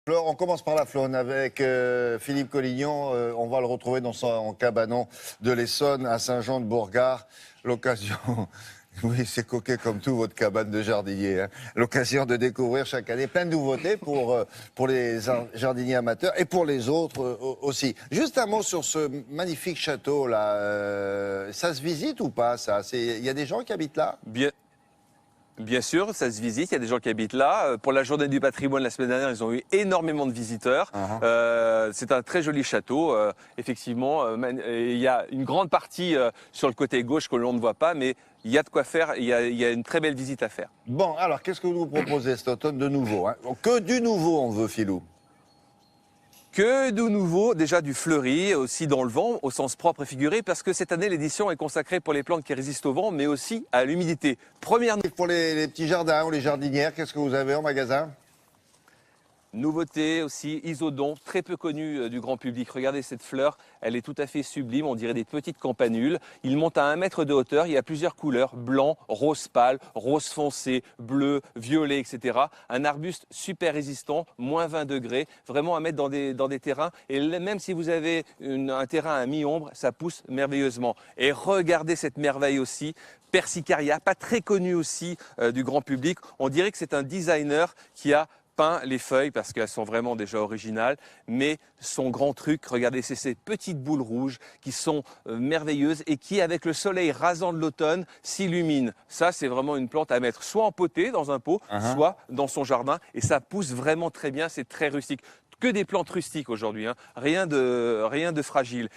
Alors, on commence par la Flône avec Philippe Collignon. On va le retrouver dans son cabanon de l'Essonne à Saint-Jean-de-Bourgard. L'occasion, oui, c'est coquet comme tout votre cabane de jardinier. Hein. L'occasion de découvrir chaque année plein de nouveautés pour les jardiniers amateurs et pour les autres aussi. Juste un mot sur ce magnifique château là. Ça se visite ou pas ça? Il y a des gens qui habitent là? Bien sûr, ça se visite, il y a des gens qui habitent là. Pour la journée du patrimoine la semaine dernière, ils ont eu énormément de visiteurs. C'est un très joli château, effectivement. Il y a une grande partie sur le côté gauche que l'on ne voit pas, mais il y a de quoi faire, il y a une très belle visite à faire. Bon, alors qu'est-ce que vous nous proposez cet automne de nouveau hein? Que du nouveau on veut, Philou. Que de nouveau, déjà du fleuri, aussi dans le vent, au sens propre et figuré, parce que cette année, l'édition est consacrée pour les plantes qui résistent au vent, mais aussi à l'humidité. Première Pour les petits jardins ou les jardinières, qu'est-ce que vous avez en magasin? nouveauté aussi, Isodon, très peu connu du grand public. Regardez cette fleur, elle est tout à fait sublime, on dirait des petites campanules. Il monte à 1 mètre de hauteur, il y a plusieurs couleurs, blanc, rose pâle, rose foncé, bleu, violet, etc. Un arbuste super résistant, moins 20 degrés, vraiment à mettre dans des terrains. Et même si vous avez un terrain à mi-ombre, ça pousse merveilleusement. Et regardez cette merveille aussi, Persicaria, pas très connu aussi du grand public. On dirait que c'est un designer qui a peint les feuilles parce qu'elles sont vraiment déjà originales, mais son grand truc, regardez, c'est ces petites boules rouges qui sont merveilleuses et qui, avec le soleil rasant de l'automne, s'illuminent. Ça, c'est vraiment une plante à mettre soit en potée dans un pot, soit dans son jardin, et ça pousse vraiment très bien, c'est très rustique. Que des plantes rustiques aujourd'hui, hein. Rien de fragile.